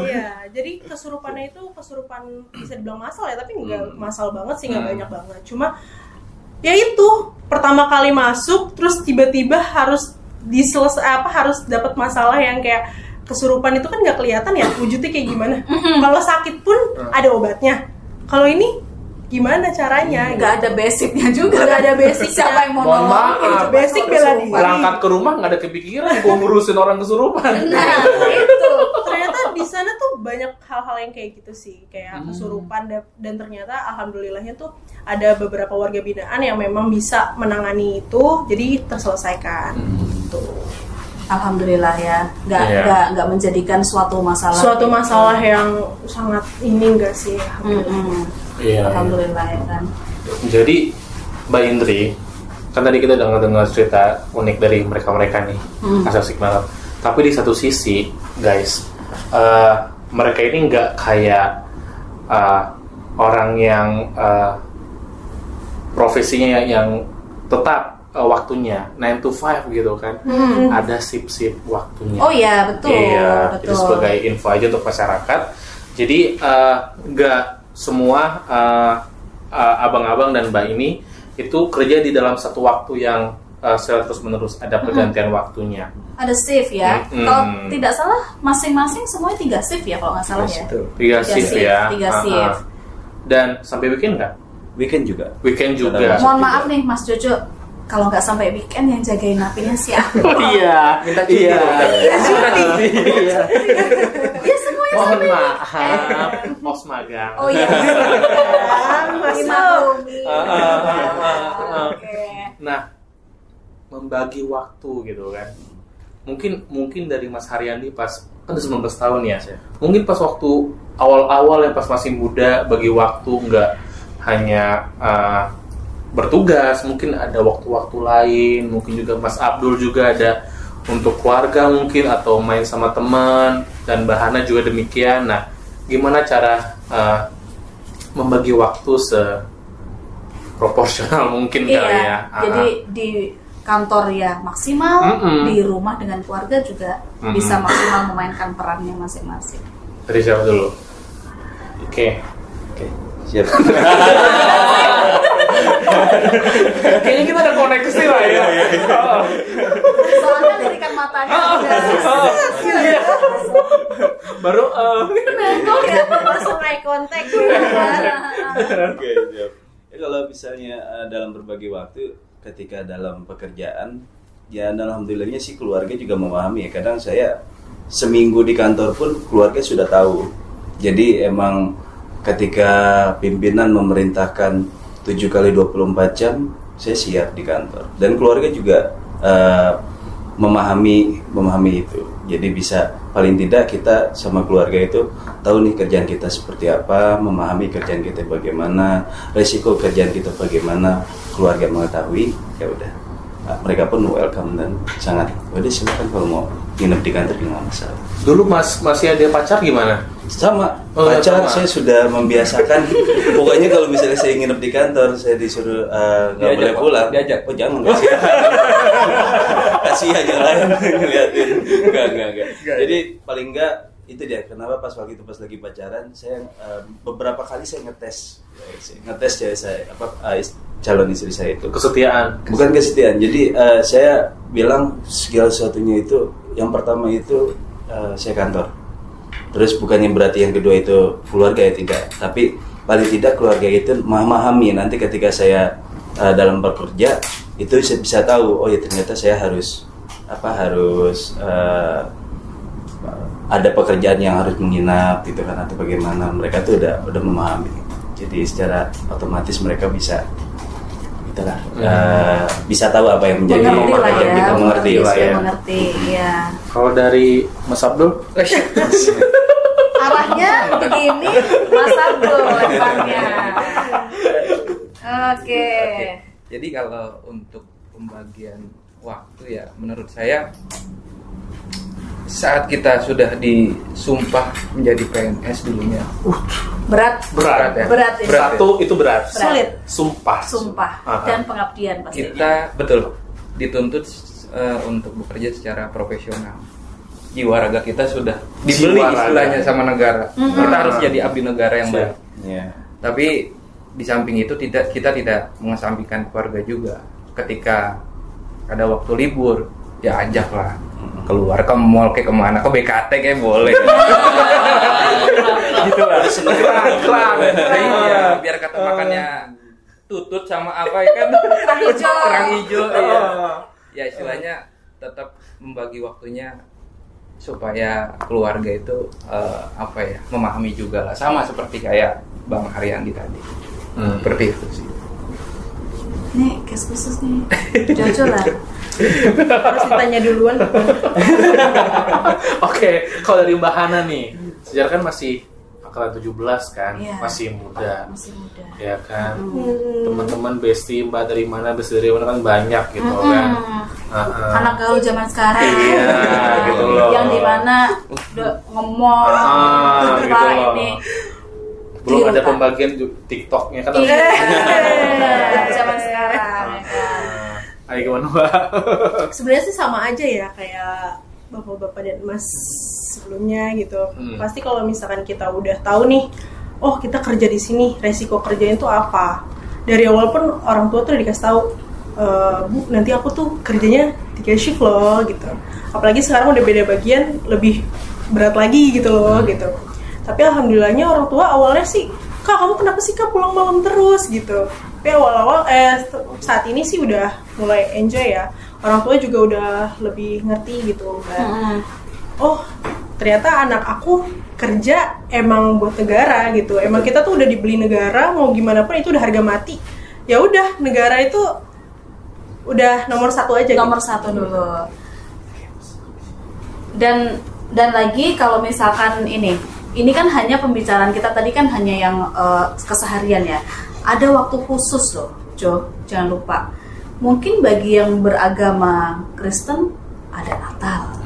Iya, jadi kesurupannya itu kesurupan bisa dibilang masal ya, tapi nggak masal banget sih, nggak banyak banget. Cuma ya itu pertama kali masuk, terus tiba-tiba harus harus dapat masalah yang kayak kesurupan itu kan nggak kelihatan ya wujudnya kayak gimana. Kalau sakit pun ada obatnya. Kalau ini gimana caranya? Nggak ada basicnya juga. Nggak ada basic. Siapa yang mau Mohon nolong? maaf. Basic bela diri. Berangkat ke rumah nggak ada kepikiran gue ngurusin orang kesurupan. Nah, itu. Ternyata di sana tuh banyak hal-hal yang kayak gitu sih, kayak kesurupan, dan ternyata alhamdulillahnya tuh ada beberapa warga binaan yang memang bisa menangani itu, jadi terselesaikan. Tuh. Alhamdulillah ya, nggak menjadikan suatu masalah. Suatu masalah yang sangat ini enggak sih? Iya. Alhamdulillah ya kan. Jadi Mbak Indri, kan tadi kita udah dengar cerita unik dari mereka nih, asik banget. Tapi di satu sisi, guys, mereka ini nggak kayak orang yang profesinya yang tetap waktunya 9 to 5 gitu kan. Ada sip-sip waktunya. Oh iya, betul. Iya, betul. jadi sebagai info aja untuk masyarakat. Jadi nggak semua abang-abang dan mbak ini itu kerja di dalam satu waktu yang secara terus-menerus, ada pergantian waktunya. Ada shift ya. Kalau tidak salah masing-masing semuanya 3 shift ya kalau nggak salah ya. 3 shift ya. 3 shift. Dan sampai weekend nggak? Weekend juga. Weekend juga. Mohon maaf nih Mas Jojo, kalau nggak sampai weekend yang jagain napinya siapa? Oh iya, minta cuti. Iya. Ya semuanya Mohon sampai maaf, pos magang. Oh iya. Masuk. Oke. Nah, membagi waktu gitu kan. Mungkin dari Mas Haryandi pas kan udah 19 tahun ya. Mungkin pas waktu awal-awal yang pas masih muda, bagi waktu nggak hanya bertugas, mungkin ada waktu-waktu lain, mungkin juga Mas Abdul juga ada untuk keluarga mungkin, atau main sama teman, dan Bahana juga demikian. Nah, gimana cara membagi waktu seproporsional mungkin kali ya? Jadi di kantor ya maksimal, di rumah dengan keluarga juga bisa maksimal memainkan perannya masing-masing. Dari siapa dulu? Oke. Siap. Kayaknya kita ada koneksi lah ya. Soalnya lirikan matanya Baru nengok ya. Langsung eye contact. Oke, siap. Ya, kalau misalnya dalam berbagi waktu ketika dalam pekerjaan, ya alhamdulillahnya sih keluarga juga memahami ya. Kadang saya seminggu di kantor pun keluarga sudah tahu. Jadi emang ketika pimpinan memerintahkan 7x24 jam, saya siap di kantor. Dan keluarga juga memahami itu. Jadi bisa paling tidak kita sama keluarga itu tahu nih kerjaan kita seperti apa, memahami kerjaan kita bagaimana, resiko kerjaan kita bagaimana, keluarga mengetahui, ya udah. Nah, mereka pun welcome dan sangat, udah silakan kalau mau nginep di kantor nggak masalah. dulu masih ada pacar gimana? Sama, Oh, pacar sama. saya sudah membiasakan. Pokoknya kalau misalnya saya nginep di kantor, saya disuruh nggak boleh pulang. Diajak. Oh jangan, kasihan yang lain ngeliatin. Enggak. Jadi paling enggak itu dia. Kenapa pas waktu itu pas lagi pacaran, saya beberapa kali saya ngetes cewek saya, calon istri saya itu. Kesetiaan. Bukan kesetiaan. Jadi saya bilang segala sesuatunya itu, yang pertama itu saya kantor. Terus bukannya berarti yang kedua itu keluarga ya, tidak. Tapi paling tidak keluarga itu memahami nanti ketika saya dalam bekerja itu saya bisa tahu, oh ya ternyata saya harus ada pekerjaan yang harus menginap gitu kan, atau bagaimana. Mereka tuh udah memahami. Jadi secara otomatis mereka bisa itulah bisa tahu apa yang menjadi pekerjaan kita, mengerti lah ya. Mengerti, ya. Kalau dari Mas Abdul, arahnya begini, Mas Abdul depannya. Oke. Jadi kalau untuk pembagian waktu ya, menurut saya saat kita sudah disumpah menjadi PNS dulunya, Berat ya. Berat ya. satu itu berat. Sulit. Sumpah. Dan pengabdian pastinya. Kita betul dituntut untuk bekerja secara profesional. Jiwa raga kita sudah dibeli istilahnya sama negara. Kita harus jadi abdi negara yang baik. Yeah. Tapi di samping itu kita tidak mengesampingkan keluarga juga. Ketika ada waktu libur, ya ajaklah keluar ke mall, kayak kemana, ke BKT kayak boleh. Gitu lah. Klang. Iya, biar kata makannya tutut sama apa ya kan? Kerang hijau. Iya. Ya istilahnya tetap membagi waktunya supaya keluarga itu memahami juga lah, sama seperti kayak Bang Haryandi tadi. Seperti itu sih. Nih, case khusus nih. Jojo lah. Harus ditanya duluan. Oke, kalau dari Mbak Hana nih, sejarah kan masih angkatan 17 kan, Iya. masih muda. Masih muda. Ya kan, teman-teman bestie Mbak dari mana kan banyak gitu kan. Anak gaul zaman sekarang. Iya, gitu loh. Yang dimana udah nge-mall, gitu loh. ini. Belum ada Dirupa. pembagian TikToknya kan. Iya, zaman sekarang ya kan. Ayo gimana Mbak? Sebenarnya sih sama aja ya kayak bapak-bapak dan mas sebelumnya gitu. Pasti kalau misalkan kita udah tahu nih, oh kita kerja di sini, resiko kerjanya itu apa. Dari awal pun orang tua tuh dikasih tahu, Bu, nanti aku tuh kerjanya 3 shift loh gitu. Apalagi sekarang udah beda bagian, lebih berat lagi gitu loh gitu. Tapi alhamdulillahnya orang tua awalnya sih, Kak kamu kenapa sih Kak pulang malam terus gitu. Tapi awal-awal saat ini sih udah mulai enjoy ya. Orang tua juga udah lebih ngerti gitu kan. Oh ternyata anak aku kerja emang buat negara gitu. Emang kita tuh udah dibeli negara, mau gimana pun itu udah harga mati. Ya udah negara itu udah nomor 1 aja. Nomor gitu. 1 dulu. Dan lagi kalau misalkan ini kan hanya pembicaraan kita tadi kan hanya yang keseharian ya. Ada waktu khusus loh, Jo, jangan lupa. Mungkin bagi yang beragama Kristen ada Natal.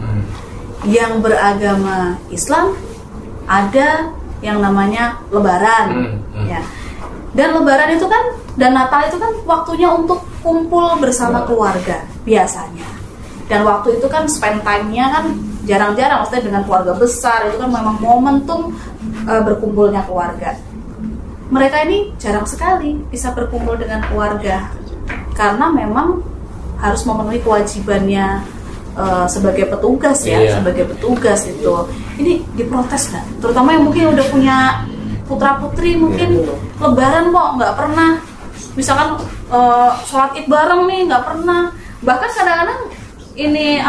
Yang beragama Islam ada yang namanya Lebaran, ya. Dan Lebaran itu kan dan Natal itu kan waktunya untuk kumpul bersama keluarga biasanya. Dan waktu itu kan spend time-nya kan jarang-jarang, maksudnya dengan keluarga besar itu kan memang momentum berkumpulnya keluarga. Mereka ini jarang sekali bisa berkumpul dengan keluarga karena memang harus memenuhi kewajibannya sebagai petugas ya, sebagai petugas itu. Ini diprotes nggak? Terutama yang mungkin udah punya putra-putri mungkin Lebaran kok nggak pernah, misalkan sholat Id bareng nih nggak pernah. Bahkan kadang-kadang ini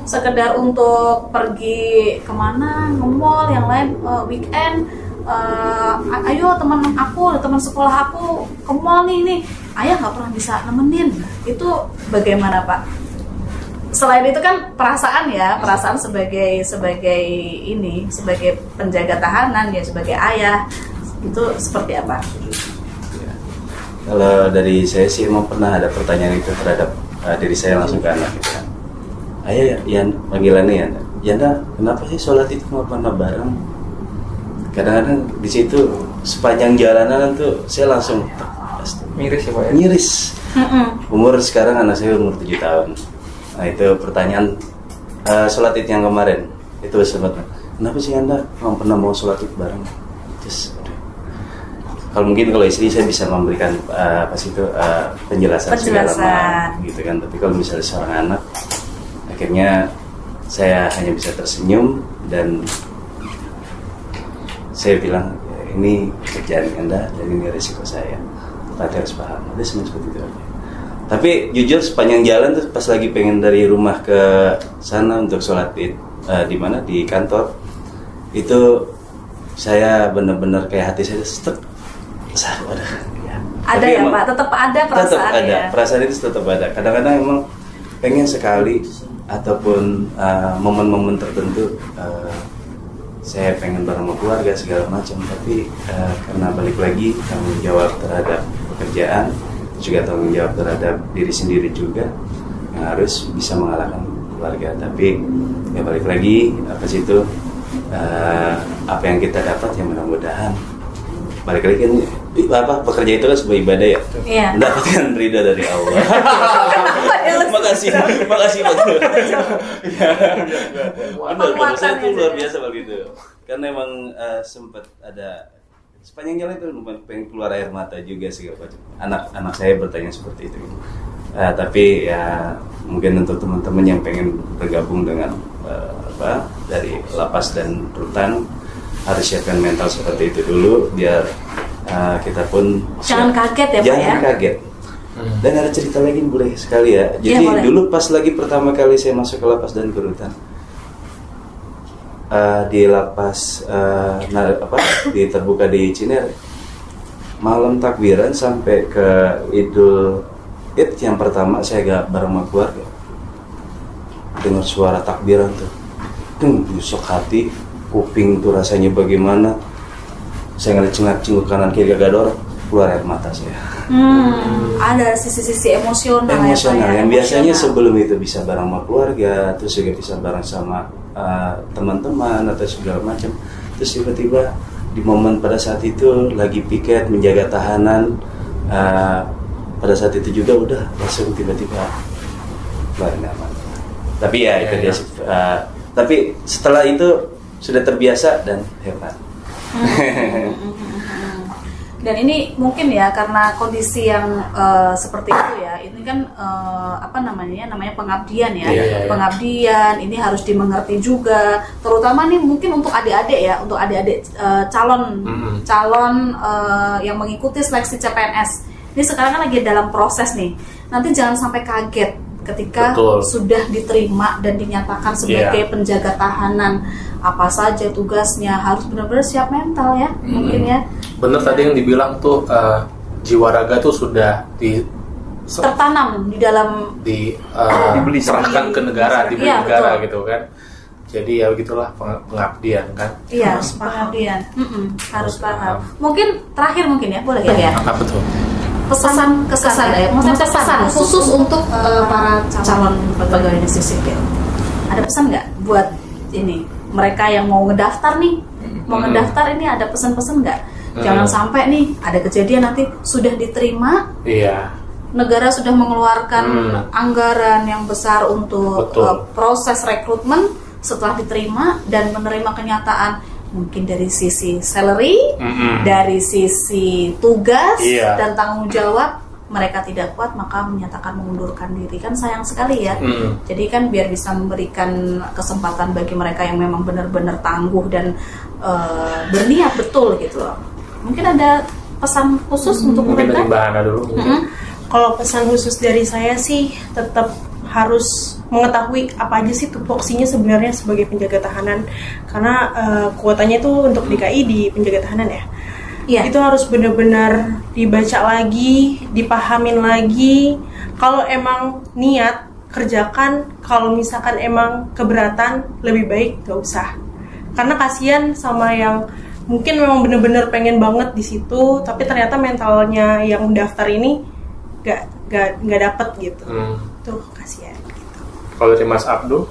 sekedar untuk pergi kemana, nge-mall, yang lain weekend. Ayo teman sekolah aku ke mall nih, ayah nggak pernah bisa nemenin. Itu bagaimana Pak? Selain itu kan perasaan sebagai penjaga tahanan ya, sebagai ayah itu seperti apa? Kalau dari saya sih emang pernah ada pertanyaan itu terhadap diri saya langsung ke anak gitu kan. Ayah yang panggilannya Yanda, kenapa sih sholat itu nggak pernah bareng? Kadang-kadang di situ sepanjang jalanan tuh saya langsung Miris ya Pak ya? Miris. Umur sekarang anak saya umur 7 tahun. Nah itu pertanyaan sholat Id yang kemarin itu sempat, kenapa sih Anda nggak pernah mau sholat Id bareng? Terus kalau istri saya bisa memberikan penjelasan segala macam gitu kan. Tapi kalau misalnya seorang anak, akhirnya saya hanya bisa tersenyum dan saya bilang ini kerjaan Anda dan ini risiko saya. Tapi harus paham. Udah seperti itu aja. Tapi jujur sepanjang jalan tuh pas lagi pengen dari rumah ke sana untuk sholat id di mana di kantor itu saya benar-benar kayak hati saya stuck. Ada ya Pak, tetap ada perasaan tetap ada, ya. perasaan itu tetap ada. Kadang-kadang emang pengen sekali ataupun momen-momen tertentu saya pengen bareng sama keluarga segala macam, tapi karena balik lagi tanggung jawab terhadap pekerjaan juga tanggung jawab terhadap diri sendiri juga yang harus bisa mengalahkan keluarga. Tapi ya balik lagi apa sih itu apa yang kita dapat ya mudah-mudahan balik lagi kan pekerja itu kan sebuah ibadah ya, mendapatkan ridha dari Allah. makasih Pak. Saya itu luar biasa begitu karena emang sempat ada sepanjang jalan itu pengen keluar air mata juga segala macam. Anak saya bertanya seperti itu. Tapi ya mungkin untuk teman-teman yang pengen bergabung dengan dari lapas dan rutan harus siapkan mental seperti itu dulu biar kita pun jangan kaget ya Pak ya. Jangan kaget. Dan ada cerita lagi boleh sekali ya. Jadi dulu pas lagi pertama kali saya masuk ke lapas dan ke rutan di lapas di terbuka di Cinere, malam takbiran sampai ke Idul Id yang pertama saya gak bareng sama keluarga, dengar suara takbiran tuh, busuk hati, kuping tuh rasanya bagaimana. Saya ngeliat kanan kiri gak ada orang, keluar air mata saya. Ada sisi-sisi emosional yang biasanya sebelum itu bisa bareng sama keluarga, terus juga bisa bareng sama teman-teman atau segala macam. Terus tiba-tiba di momen pada saat itu lagi piket menjaga tahanan, pada saat itu juga udah langsung tiba-tiba keluar aman. Tapi ya itu dia. Tapi setelah itu sudah terbiasa dan hebat. Dan ini mungkin ya karena kondisi yang seperti itu ya, ini kan namanya pengabdian ya. Pengabdian ini harus dimengerti juga, terutama nih mungkin untuk adik-adik ya, untuk adik-adik calon yang mengikuti seleksi CPNS. Ini sekarang kan lagi dalam proses nih. Nanti jangan sampai kaget ketika sudah diterima dan dinyatakan sebagai penjaga tahanan. Apa saja tugasnya, harus benar-benar siap mental ya, mungkin ya. Bener tadi yang dibilang tuh jiwa raga tuh sudah tertanam di dalam dibeli serahkan ke negara, dibeli negara gitu kan. Jadi ya begitulah pengabdian kan. Iya, pengabdian. Harus paham. Mungkin terakhir mungkin ya, boleh ya? Apa betul? Pesan kesan ya, maksudnya pesan khusus untuk para calon pegawai negeri sipil. Ada pesan nggak buat ini mereka yang mau ngedaftar nih? Mau ngedaftar ini ada pesan-pesan nggak? Jangan sampai nih ada kejadian nanti sudah diterima. Iya. Negara sudah mengeluarkan anggaran yang besar untuk proses rekrutmen, setelah diterima dan menerima kenyataan mungkin dari sisi salary, dari sisi tugas dan tanggung jawab mereka tidak kuat, maka menyatakan mengundurkan diri. Kan sayang sekali ya. Jadi kan biar bisa memberikan kesempatan bagi mereka yang memang benar-benar tangguh dan berniat betul gitu loh. Mungkin ada pesan khusus untuk mereka? Mungkin dari Mbak Hana dulu. Kalau pesan khusus dari saya sih tetap harus mengetahui apa aja sih tupoksinya sebenarnya sebagai penjaga tahanan, karena kuotanya itu untuk DKI di penjaga tahanan ya. Itu harus benar-benar dibaca lagi, dipahamin lagi. Kalau emang niat kerjakan, kalau misalkan emang keberatan lebih baik gak usah, karena kasihan sama yang mungkin memang benar-benar pengen banget di situ, tapi ternyata mentalnya yang daftar ini gak dapet gitu. Tuh kasihan gitu. Kalau dari Mas Abdul?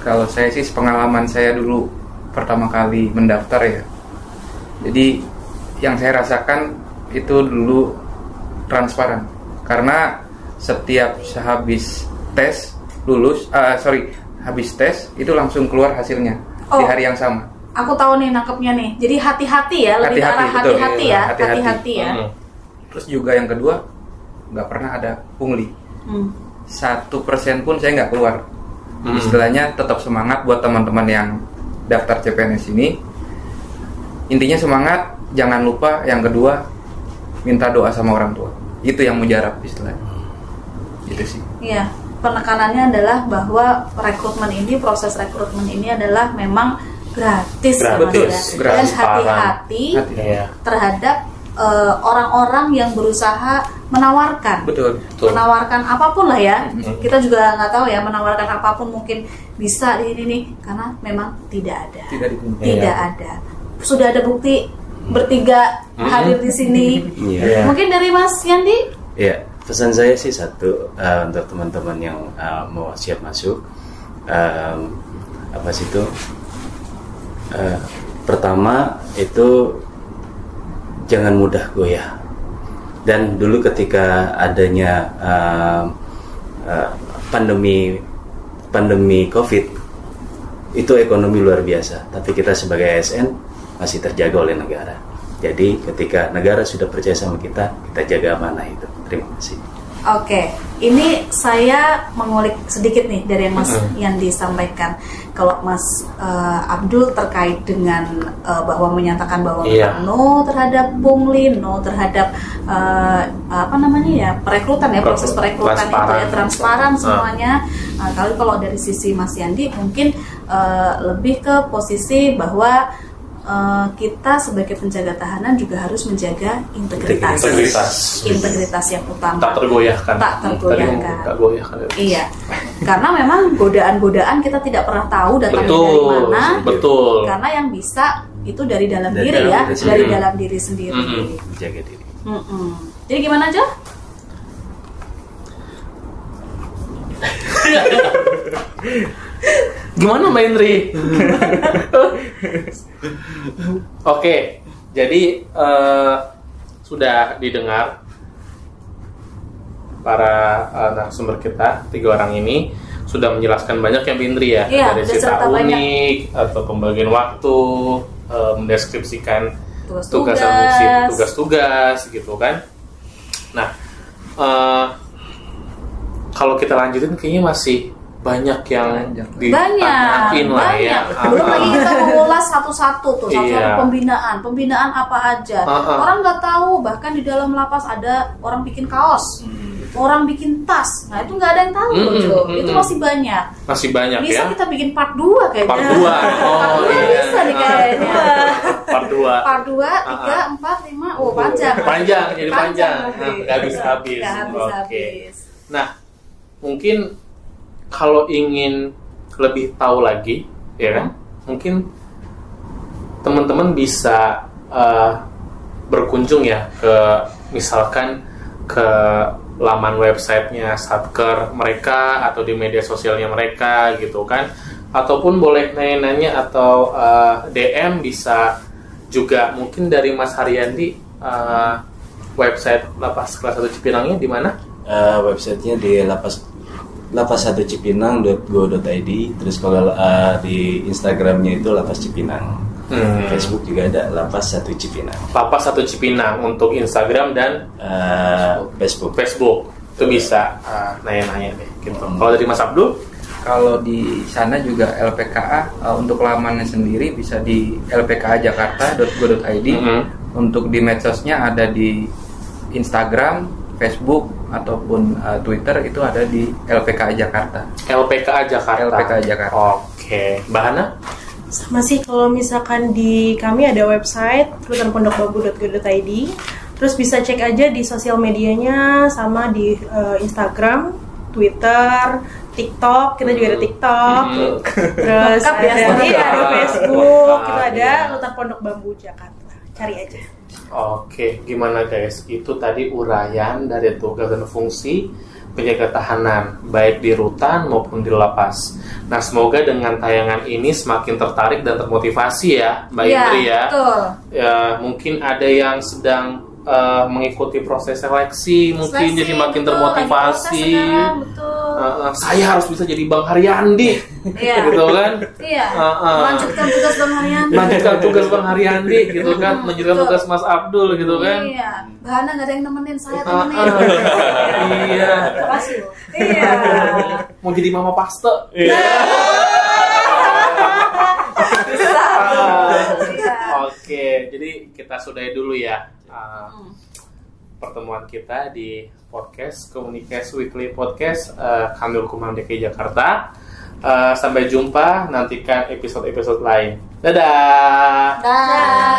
Kalau saya sih pengalaman saya dulu pertama kali mendaftar ya, jadi yang saya rasakan itu dulu transparan, karena setiap sehabis tes habis tes itu langsung keluar hasilnya di hari yang sama. Aku tahu nih nangkepnya nih. Jadi hati-hati ya, lebih ke arah hati-hati ya, hati-hati ya. Terus juga yang kedua, nggak pernah ada pungli. 1% pun saya nggak keluar. Istilahnya tetap semangat buat teman-teman yang daftar CPNS ini. intinya semangat, jangan lupa yang kedua minta doa sama orang tua. Itu yang mujarab istilahnya. Gitu sih. Iya, penekanannya adalah bahwa proses rekrutmen ini adalah memang gratis ya Mas ya. Dan hati-hati terhadap orang-orang yang berusaha menawarkan. Betul. Menawarkan apapun lah ya. Kita juga nggak tahu ya, menawarkan apapun mungkin bisa di ini karena memang tidak ada. Tidak ada. Sudah ada bukti bertiga hadir di sini. Mungkin dari Mas Yandi? Iya, pesan saya sih satu untuk teman-teman yang mau siap masuk. Apa sih itu? Pertama itu jangan mudah goyah. Dan dulu ketika adanya pandemi COVID, itu ekonomi luar biasa. Tapi kita sebagai ASN masih terjaga oleh negara. Jadi ketika negara sudah percaya sama kita jaga amanah itu. Terima kasih. Oke, ini saya mengulik sedikit nih dari yang Mas Yandi sampaikan. Kalau Mas Abdul terkait dengan bahwa menyatakan bahwa no terhadap pungli, no terhadap perekrutan ya, proses perekrutan itu ya, transparan semuanya. Kalau dari sisi Mas Yandi mungkin lebih ke posisi bahwa kita sebagai penjaga tahanan juga harus menjaga integritas yang utama. Tak tergoyahkan. Iya, karena memang godaan-godaan kita tidak pernah tahu datangnya dari mana. Betul. Karena yang bisa itu dari dalam diri ya, dari dalam diri sendiri. Jaga diri. Jadi gimana aja? Gimana Mbak Indri? Oke, jadi sudah didengar para narasumber kita, 3 orang ini sudah menjelaskan banyak yang Mbak Indri ya, dari cerita unik atau pembagian waktu, mendeskripsikan tugas-tugas gitu kan. Nah, kalau kita lanjutin kayaknya masih banyak yang ditanyain lah ya. Belum lagi kita mengulas satu-satu tuh, satu-satu pembinaan apa aja. Orang nggak tahu, bahkan di dalam lapas ada orang bikin kaos, orang bikin tas. Nah itu nggak ada yang tahu loh. Itu masih banyak. Bisa ya. kita bikin part 2 kayaknya. Part 2. Oh iya. Bisa nih kayaknya. Part 2. Part 2, 3, 4, 5. Oh panjang. Jadi panjang. Nggak bisa habis. Oke. Nah, mungkin kalau ingin lebih tahu lagi, ya kan, mungkin teman-teman bisa berkunjung ya misalkan ke laman websitenya Satker mereka atau di media sosialnya mereka gitu kan, ataupun boleh nanya-nanya atau DM bisa juga. Mungkin dari Mas Haryandi, website Lapas Kelas 1 Cipinangnya di mana? Websitenya di lapas1cipinang.go.id. Terus kalau di Instagramnya itu Lapas Cipinang. Facebook juga ada Lapas 1 Cipinang. Lapas 1 Cipinang untuk Instagram dan Facebook. Itu bisa nanya-nanya deh gitu. Kalau dari Mas Abdul? Kalau di sana juga LPKA, untuk lamannya sendiri bisa di lpkajakarta.go.id. Untuk di medsosnya ada di Instagram, Facebook ataupun Twitter, itu ada di LPKA Jakarta. LPKA Jakarta. Oke. Mbak Hana? Sama sih, kalau misalkan di kami ada website rutanpondokbambu.go.id. Terus bisa cek aja di sosial medianya, sama di Instagram, Twitter, TikTok. Kita juga ada TikTok. Terus ada Facebook. Itu ada Rutan Pondok Bambu Jakarta. Cari aja. Oke, gimana guys? Itu tadi uraian dari tugas dan fungsi penjaga tahanan, baik di rutan maupun di lapas. Nah, semoga dengan tayangan ini semakin tertarik dan termotivasi ya, Mbak Indri ya. Betul. Ya, mungkin ada yang sedang mengikuti proses seleksi, mungkin jadi makin termotivasi. Saya harus bisa jadi Bang Haryandi, gitu kan? Iya. Melanjutkan tugas Bang Haryandi. Melanjutkan tugas Bang Haryandi, gitu kan? Melanjutkan tugas Mas Abdul, gitu kan? Iya. Bahana nggak ada yang nemenin, saya temenin. Iya. Makasih. Iya. Mau jadi mama paste. Iya. Oke, jadi kita sudahi dulu ya pertemuan kita di podcast Komunikasi Weekly Podcast Kamil Kumham DKI Jakarta. Sampai jumpa, nantikan episode-episode lain. Dadah. Dah.